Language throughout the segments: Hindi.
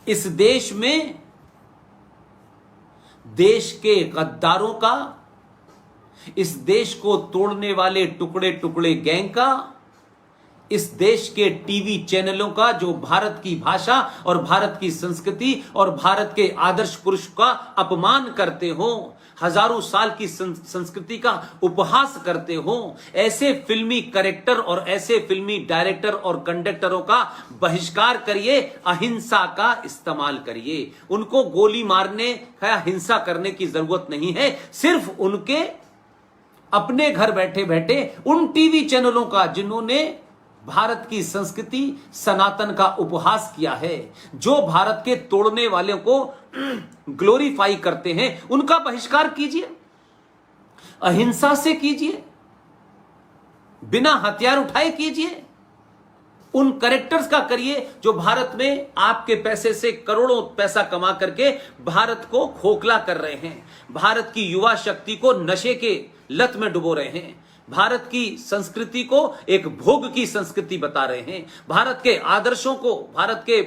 इस देश में देश के गद्दारों का, इस देश को तोड़ने वाले टुकड़े टुकड़े गैंग का, इस देश के टीवी चैनलों का जो भारत की भाषा और भारत की संस्कृति और भारत के आदर्श पुरुष का अपमान करते हो, हजारों साल की संस्कृति का उपहास करते हो, ऐसे फिल्मी कैरेक्टर और ऐसे फिल्मी डायरेक्टर और कंडक्टरों का बहिष्कार करिए, अहिंसा का इस्तेमाल करिए। उनको गोली मारने या हिंसा करने की जरूरत नहीं है, सिर्फ उनके अपने घर बैठे बैठे उन टीवी चैनलों का जिन्होंने भारत की संस्कृति सनातन का उपहास किया है, जो भारत के तोड़ने वालों को ग्लोरीफाई करते हैं, उनका बहिष्कार कीजिए, अहिंसा से कीजिए, बिना हथियार उठाए कीजिए। उन कैरेक्टर्स का करिए जो भारत में आपके पैसे से करोड़ों पैसा कमा करके भारत को खोखला कर रहे हैं, भारत की युवा शक्ति को नशे के लत में डुबो रहे हैं, भारत की संस्कृति को एक भोग की संस्कृति बता रहे हैं, भारत के आदर्शों को, भारत के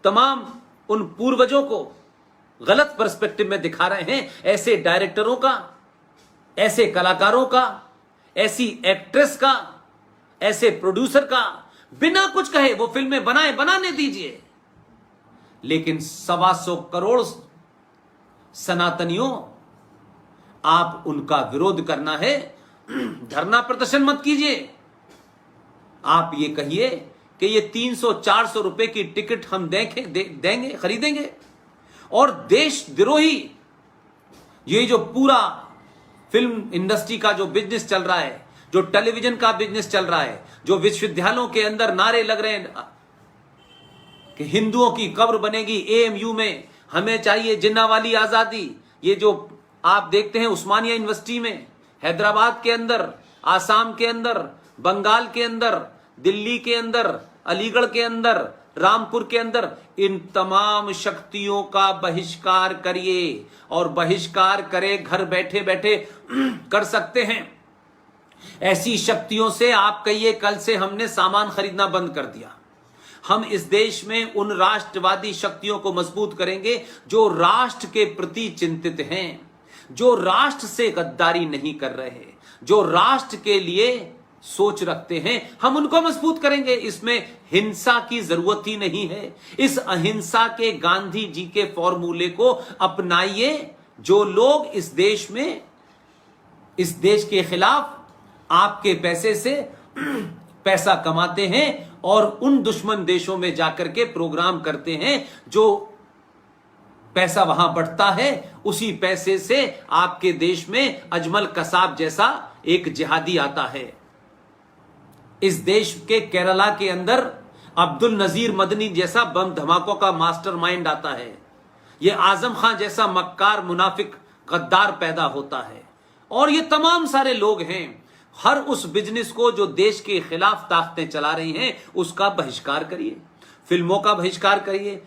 तमाम उन पूर्वजों को गलत पर्सपेक्टिव में दिखा रहे हैं। ऐसे डायरेक्टरों का, ऐसे कलाकारों का, ऐसी एक्ट्रेस का, ऐसे प्रोड्यूसर का बिना कुछ कहे वो फिल्में बनाने दीजिए। लेकिन 125 करोड़ सनातनियों, आप उनका विरोध करना है, धरना प्रदर्शन मत कीजिए। आप ये कहिए कि ये 300-400 रुपए की टिकट हम देंगे, खरीदेंगे, और देशद्रोही ये जो पूरा फिल्म इंडस्ट्री का जो बिजनेस चल रहा है, जो टेलीविजन का बिजनेस चल रहा है, जो विश्वविद्यालयों के अंदर नारे लग रहे हैं कि हिंदुओं की कब्र बनेगी एएमयू में, हमें चाहिए जिन्ना वाली आजादी, ये जो आप देखते हैं उस्मानिया यूनिवर्सिटी में, हैदराबाद के अंदर, आसाम के अंदर, बंगाल के अंदर, दिल्ली के अंदर, अलीगढ़ के अंदर, रामपुर के अंदर, इन तमाम शक्तियों का बहिष्कार करिए। और बहिष्कार करे घर बैठे बैठे कर सकते हैं। ऐसी शक्तियों से आप कहिए कल से हमने सामान खरीदना बंद कर दिया। हम इस देश में उन राष्ट्रवादी शक्तियों को मजबूत करेंगे जो राष्ट्र के प्रति चिंतित हैं, जो राष्ट्र से गद्दारी नहीं कर रहे, जो राष्ट्र के लिए सोच रखते हैं, हम उनको मजबूत करेंगे। इसमें हिंसा की जरूरत ही नहीं है। इस अहिंसा के गांधी जी के फॉर्मूले को अपनाइए। जो लोग इस देश में, इस देश के खिलाफ आपके पैसे से पैसा कमाते हैं और उन दुश्मन देशों में जाकर के प्रोग्राम करते हैं, जो पैसा वहां बढ़ता है, उसी पैसे से आपके देश में अजमल कसाब जैसा एक जिहादी आता है। इस देश के केरला के अंदर अब्दुल नजीर मदनी जैसा बम धमाकों का मास्टरमाइंड आता है। ये आजम खान जैसा मक्कार मुनाफिक गद्दार पैदा होता है। और ये तमाम सारे लोग हैं। हर उस बिजनेस को जो देश के खिलाफ ताकतें चला रही हैं, उसका बहिष्कार करिए। फिल्मों का बहिष्कार करिए,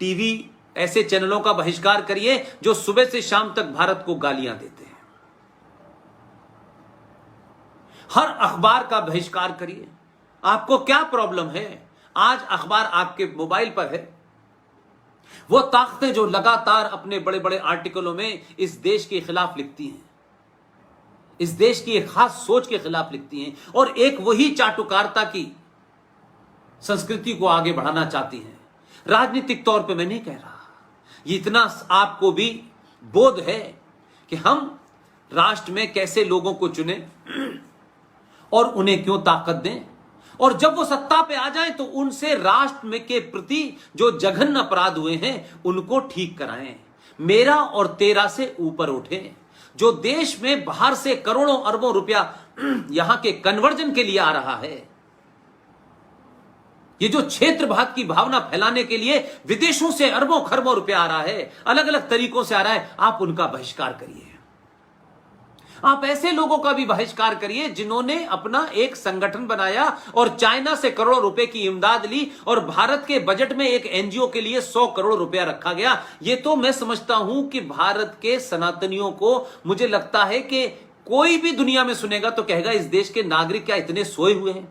टीवी ऐसे चैनलों का बहिष्कार करिए जो सुबह से शाम तक भारत को गालियां देते हैं। हर अखबार का बहिष्कार करिए। आपको क्या प्रॉब्लम है? आज अखबार आपके मोबाइल पर है। वो ताकतें जो लगातार अपने बड़े बड़े आर्टिकलों में इस देश के खिलाफ लिखती हैं, इस देश की एक खास सोच के खिलाफ लिखती हैं, और एक वही चाटुकारिता की संस्कृति को आगे बढ़ाना चाहती हैं। राजनीतिक तौर पे मैं नहीं कह रहा, ये इतना आपको भी बोध है कि हम राष्ट्र में कैसे लोगों को चुने और उन्हें क्यों ताकत दें, और जब वो सत्ता पे आ जाएं तो उनसे राष्ट्र में के प्रति जो जघन्य अपराध हुए हैं उनको ठीक कराएं, मेरा और तेरा से ऊपर उठें। जो देश में बाहर से करोड़ों अरबों रुपया यहां के कन्वर्जन के लिए आ रहा है, ये जो क्षेत्रवाद की भावना फैलाने के लिए विदेशों से अरबों खरबों रुपया आ रहा है, अलग अलग तरीकों से आ रहा है, आप उनका बहिष्कार करिए। आप ऐसे लोगों का भी बहिष्कार करिए जिन्होंने अपना एक संगठन बनाया और चाइना से करोड़ों रुपए की इमदाद ली, और भारत के बजट में एक एनजीओ के लिए 100 करोड़ रुपया रखा गया। ये तो मैं समझता हूं कि भारत के सनातनियों को, मुझे लगता है कि कोई भी दुनिया में सुनेगा तो कहेगा इस देश के नागरिक क्या इतने सोए हुए हैं।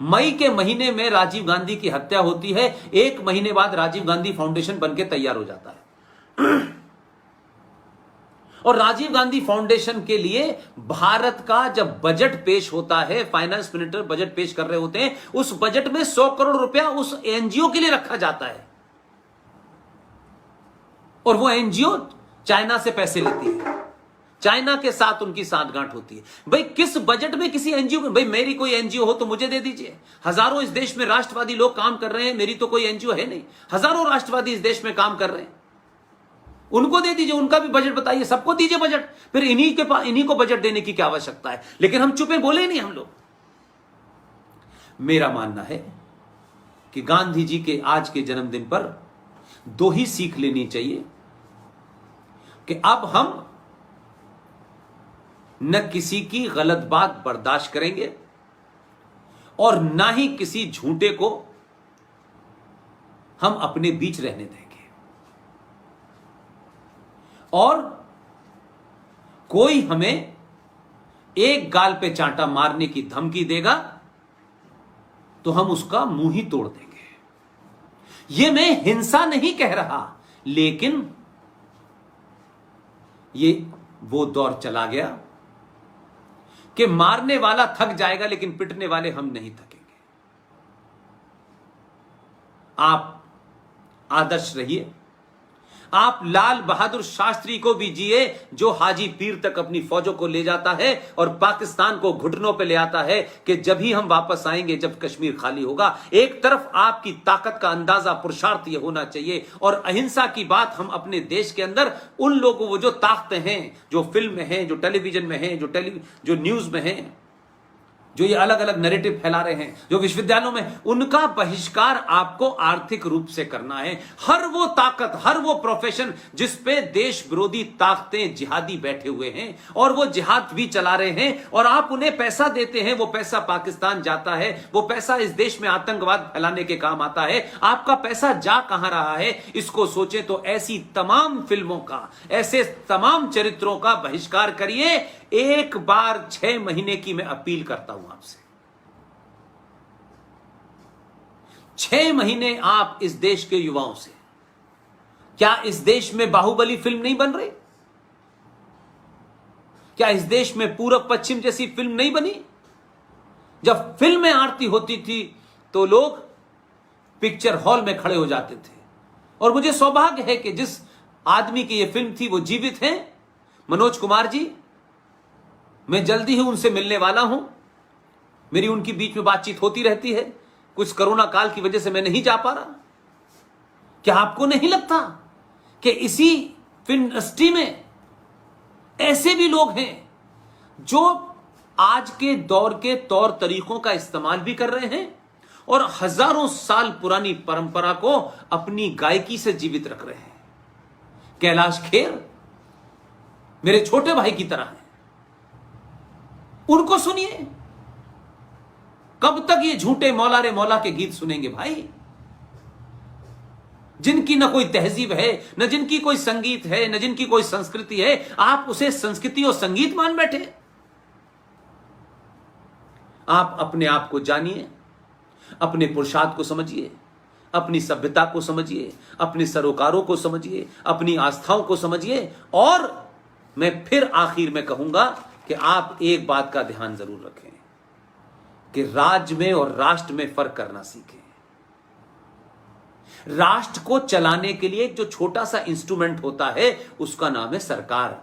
मई के महीने में राजीव गांधी की हत्या होती है, 1 महीने बाद राजीव गांधी फाउंडेशन बनकर तैयार हो जाता है। और राजीव गांधी फाउंडेशन के लिए भारत का जब बजट पेश होता है, फाइनेंस मिनिस्टर बजट पेश कर रहे होते हैं, उस बजट में 100 करोड़ रुपया उस एनजीओ के लिए रखा जाता है। और वो एनजीओ चाइना से पैसे लेती है, चाइना के साथ उनकी सांठगांठ होती है। भाई किस बजट में किसी एनजीओ में, भाई मेरी कोई एनजीओ हो तो मुझे दे दीजिए। हजारों इस देश में राष्ट्रवादी लोग काम कर रहे हैं, मेरी तो कोई एनजीओ है नहीं। हजारों राष्ट्रवादी इस देश में काम कर रहे हैं, उनको दे दीजिए, उनका भी बजट बताइए, सबको दीजिए बजट। फिर इन्हीं को बजट देने की क्या आवश्यकता है? लेकिन हम चुपे बोले नहीं हम लोग। मेरा मानना है कि गांधी जी के आज के जन्मदिन पर 2 ही सीख लेनी चाहिए कि अब हम न किसी की गलत बात बर्दाश्त करेंगे और ना ही किसी झूठे को हम अपने बीच रहने देंगे। और कोई हमें एक गाल पे चांटा मारने की धमकी देगा तो हम उसका मुंह ही तोड़ देंगे। यह मैं हिंसा नहीं कह रहा, लेकिन ये वो दौर चला गया कि मारने वाला थक जाएगा लेकिन पिटने वाले हम नहीं थकेंगे। आप आदर्श रहिए, आप लाल बहादुर शास्त्री को भी जिए, जो हाजी पीर तक अपनी फौजों को ले जाता है और पाकिस्तान को घुटनों पे ले आता है कि जब ही हम वापस आएंगे जब कश्मीर खाली होगा। एक तरफ आपकी ताकत का अंदाजा, पुरुषार्थ ये होना चाहिए, और अहिंसा की बात हम अपने देश के अंदर उन लोगों, वो जो ताकतें हैं, जो फिल्म में हैं, जो टेलीविजन में हैं, जो न्यूज में हैं, जो ये अलग अलग नैरेटिव फैला रहे हैं, जो विश्वविद्यालयों में, उनका बहिष्कार आपको आर्थिक रूप से करना है। हर वो ताकत, हर वो प्रोफेशन जिस पे देश विरोधी ताकतें, जिहादी बैठे हुए हैं और वो जिहाद भी चला रहे हैं, और आप उन्हें पैसा देते हैं, वो पैसा पाकिस्तान जाता है, वो पैसा इस देश में आतंकवाद फैलाने के काम आता है। आपका पैसा जा कहां रहा है, इसको सोचें तो ऐसी तमाम फिल्मों का, ऐसे तमाम चरित्रों का बहिष्कार करिए। एक बार 6 महीने की मैं अपील करता हूं आपसे। 6 महीने आप इस देश के युवाओं से, क्या इस देश में बाहुबली फिल्म नहीं बन रही? क्या इस देश में पूरब पश्चिम जैसी फिल्म नहीं बनी? जब फिल्में आरती होती थी तो लोग पिक्चर हॉल में खड़े हो जाते थे। और मुझे सौभाग्य है कि जिस आदमी की यह फिल्म थी वो जीवित हैं, मनोज कुमार जी। मैं जल्दी ही उनसे मिलने वाला हूं, मेरी उनकी बीच में बातचीत होती रहती है। कुछ कोरोना काल की वजह से मैं नहीं जा पा रहा। क्या आपको नहीं लगता कि इसी फिल्म इंडस्ट्री में ऐसे भी लोग हैं जो आज के दौर के तौर तरीकों का इस्तेमाल भी कर रहे हैं और हजारों साल पुरानी परंपरा को अपनी गायकी से जीवित रख रहे हैं? कैलाश खेर मेरे छोटे भाई की तरह हैं, उनको सुनिए। कब तक ये झूठे मौला रे मौला के गीत सुनेंगे भाई, जिनकी न कोई तहजीब है, न जिनकी कोई संगीत है, न जिनकी कोई संस्कृति है। आप उसे संस्कृति और संगीत मान बैठे। आप अपने आप को जानिए, अपने पुरुषार्थ को समझिए, अपनी सभ्यता को समझिए, अपने सरोकारों को समझिए, अपनी आस्थाओं को समझिए। और मैं फिर आखिर में कहूंगा कि आप एक बात का ध्यान जरूर रखें कि राज्य में और राष्ट्र में फर्क करना सीखें। राष्ट्र को चलाने के लिए जो छोटा सा इंस्ट्रूमेंट होता है उसका नाम है सरकार।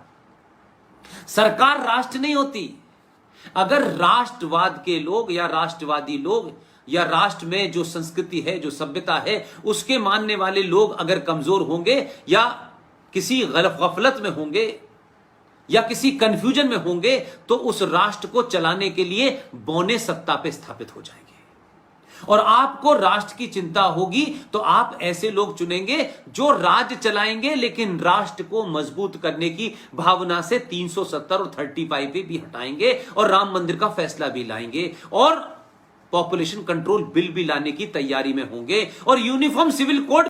सरकार राष्ट्र नहीं होती। अगर राष्ट्रवाद के लोग या राष्ट्रवादी लोग या राष्ट्र में जो संस्कृति है, जो सभ्यता है, उसके मानने वाले लोग अगर कमजोर होंगे या किसी गफलत में होंगे या किसी कंफ्यूजन में होंगे तो उस राष्ट्र को चलाने के लिए बौने सत्ता पे स्थापित हो जाएंगे। और आपको राष्ट्र की चिंता होगी तो आप ऐसे लोग चुनेंगे जो राज्य चलाएंगे लेकिन राष्ट्र को मजबूत करने की भावना से 370 और 35 पे भी हटाएंगे और राम मंदिर का फैसला भी लाएंगे और पॉपुलेशन कंट्रोल बिल भी लाने की तैयारी में होंगे और यूनिफॉर्म सिविल कोड